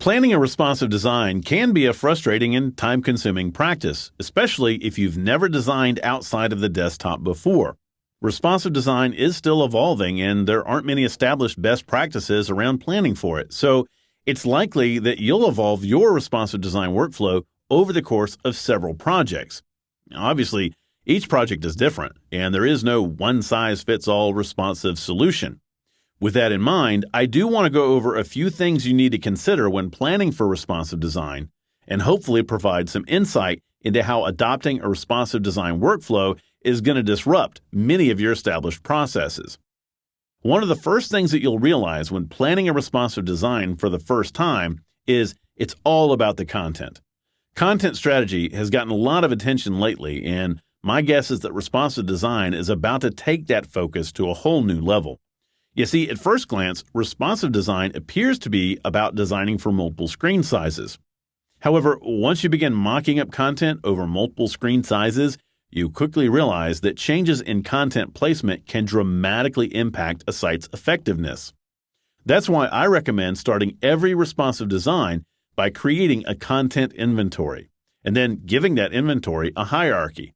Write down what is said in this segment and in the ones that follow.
Planning a responsive design can be a frustrating and time-consuming practice, especially if you've never designed outside of the desktop before. Responsive design is still evolving, and there aren't many established best practices around planning for it, so it's likely that you'll evolve your responsive design workflow over the course of several projects. Now, obviously, each project is different, and there is no one-size-fits-all responsive solution. With that in mind, I do want to go over a few things you need to consider when planning for responsive design, and hopefully provide some insight into how adopting a responsive design workflow is going to disrupt many of your established processes. One of the first things that you'll realize when planning a responsive design for the first time is it's all about the content. Content strategy has gotten a lot of attention lately, and my guess is that responsive design is about to take that focus to a whole new level. You see, at first glance, responsive design appears to be about designing for multiple screen sizes. However, once you begin mocking up content over multiple screen sizes, you quickly realize that changes in content placement can dramatically impact a site's effectiveness. That's why I recommend starting every responsive design by creating a content inventory, and then giving that inventory a hierarchy.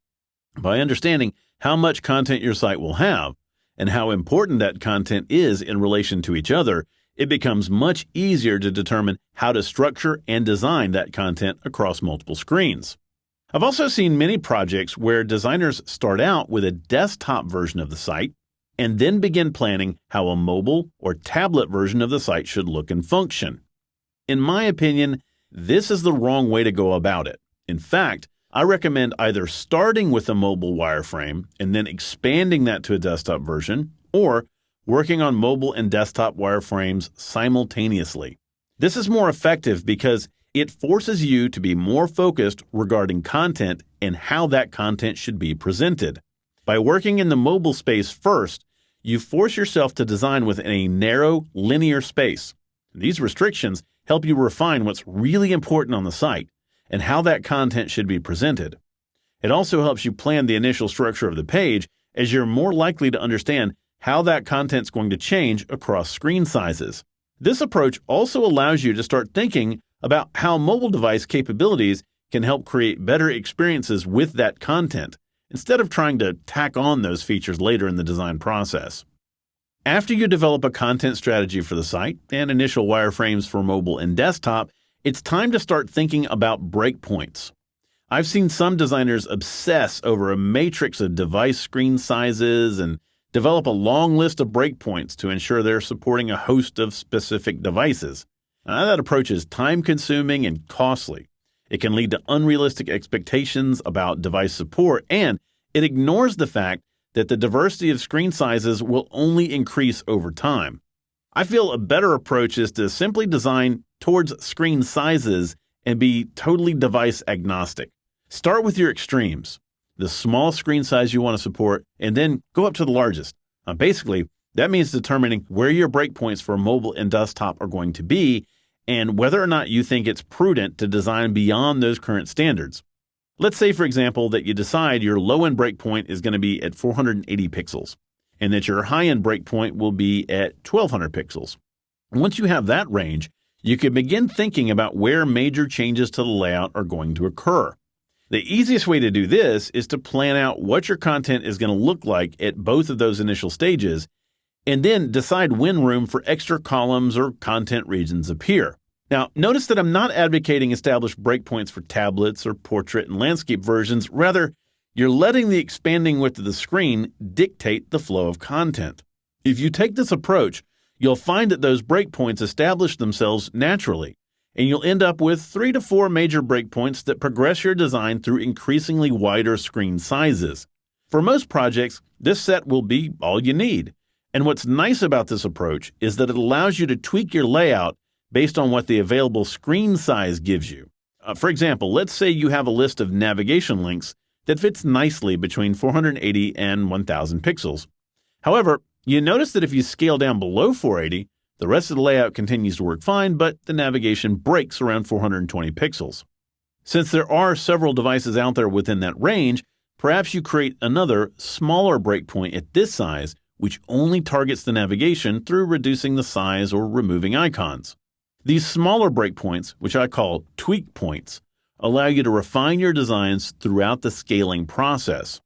By understanding how much content your site will have, and how important that content is in relation to each other, it becomes much easier to determine how to structure and design that content across multiple screens. I've also seen many projects where designers start out with a desktop version of the site and then begin planning how a mobile or tablet version of the site should look and function. In my opinion, this is the wrong way to go about it. In fact, I recommend either starting with a mobile wireframe and then expanding that to a desktop version, or working on mobile and desktop wireframes simultaneously. This is more effective because it forces you to be more focused regarding content and how that content should be presented. By working in the mobile space first, you force yourself to design within a narrow, linear space. These restrictions help you refine what's really important on the site and how that content should be presented. It also helps you plan the initial structure of the page, as you're more likely to understand how that content's going to change across screen sizes. This approach also allows you to start thinking about how mobile device capabilities can help create better experiences with that content, instead of trying to tack on those features later in the design process. After you develop a content strategy for the site and initial wireframes for mobile and desktop, it's time to start thinking about breakpoints. I've seen some designers obsess over a matrix of device screen sizes and develop a long list of breakpoints to ensure they're supporting a host of specific devices. Now, that approach is time-consuming and costly. It can lead to unrealistic expectations about device support, and it ignores the fact that the diversity of screen sizes will only increase over time. I feel a better approach is to simply design towards screen sizes and be totally device agnostic. Start with your extremes, the small screen size you want to support, and then go up to the largest. Basically, that means determining where your breakpoints for mobile and desktop are going to be and whether or not you think it's prudent to design beyond those current standards. Let's say, for example, that you decide your low-end breakpoint is going to be at 480 pixels and that your high-end breakpoint will be at 1200 pixels. Once you have that range, you can begin thinking about where major changes to the layout are going to occur. The easiest way to do this is to plan out what your content is going to look like at both of those initial stages, and then decide when room for extra columns or content regions appear. Now, notice that I'm not advocating established breakpoints for tablets or portrait and landscape versions. Rather, you're letting the expanding width of the screen dictate the flow of content. If you take this approach, you'll find that those breakpoints establish themselves naturally, and you'll end up with 3 to 4 major breakpoints that progress your design through increasingly wider screen sizes. For most projects, this set will be all you need. And what's nice about this approach is that it allows you to tweak your layout based on what the available screen size gives you. For example, let's say you have a list of navigation links that fits nicely between 480 and 1000 pixels. However, you notice that if you scale down below 480, the rest of the layout continues to work fine, but the navigation breaks around 420 pixels. Since there are several devices out there within that range, perhaps you create another, smaller breakpoint at this size, which only targets the navigation through reducing the size or removing icons. These smaller breakpoints, which I call tweak points, allow you to refine your designs throughout the scaling process.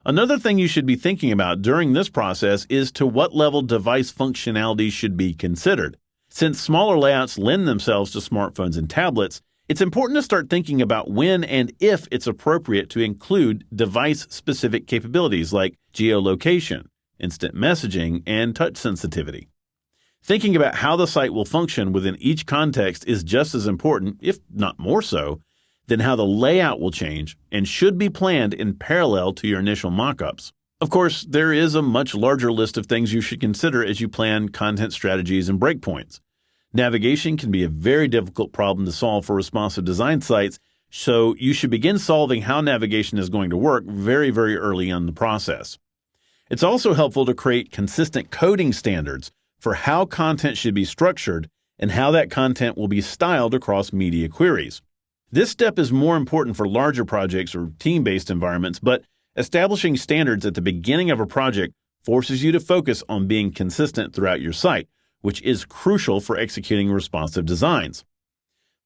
Another thing you should be thinking about during this process is to what level device functionality should be considered. Since smaller layouts lend themselves to smartphones and tablets, it's important to start thinking about when and if it's appropriate to include device-specific capabilities like geolocation, instant messaging, and touch sensitivity. Thinking about how the site will function within each context is just as important, if not more so, than how the layout will change and should be planned in parallel to your initial mockups. Of course, there is a much larger list of things you should consider as you plan content strategies and breakpoints. Navigation can be a very difficult problem to solve for responsive design sites, so you should begin solving how navigation is going to work very, very early in the process. It's also helpful to create consistent coding standards for how content should be structured and how that content will be styled across media queries. This step is more important for larger projects or team-based environments, but establishing standards at the beginning of a project forces you to focus on being consistent throughout your site, which is crucial for executing responsive designs.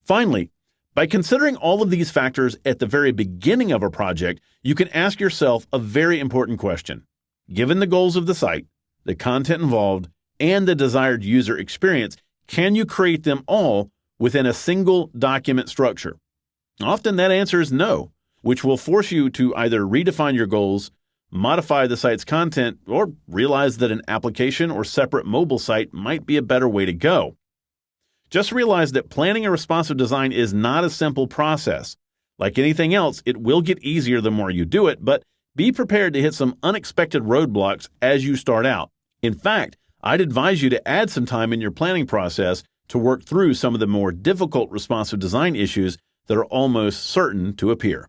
Finally, by considering all of these factors at the very beginning of a project, you can ask yourself a very important question. Given the goals of the site, the content involved, and the desired user experience, can you create them all within a single document structure? Often that answer is no, which will force you to either redefine your goals, modify the site's content, or realize that an application or separate mobile site might be a better way to go. Just realize that planning a responsive design is not a simple process. Like anything else, it will get easier the more you do it, but be prepared to hit some unexpected roadblocks as you start out. In fact, I'd advise you to add some time in your planning process to work through some of the more difficult responsive design issues that are almost certain to appear.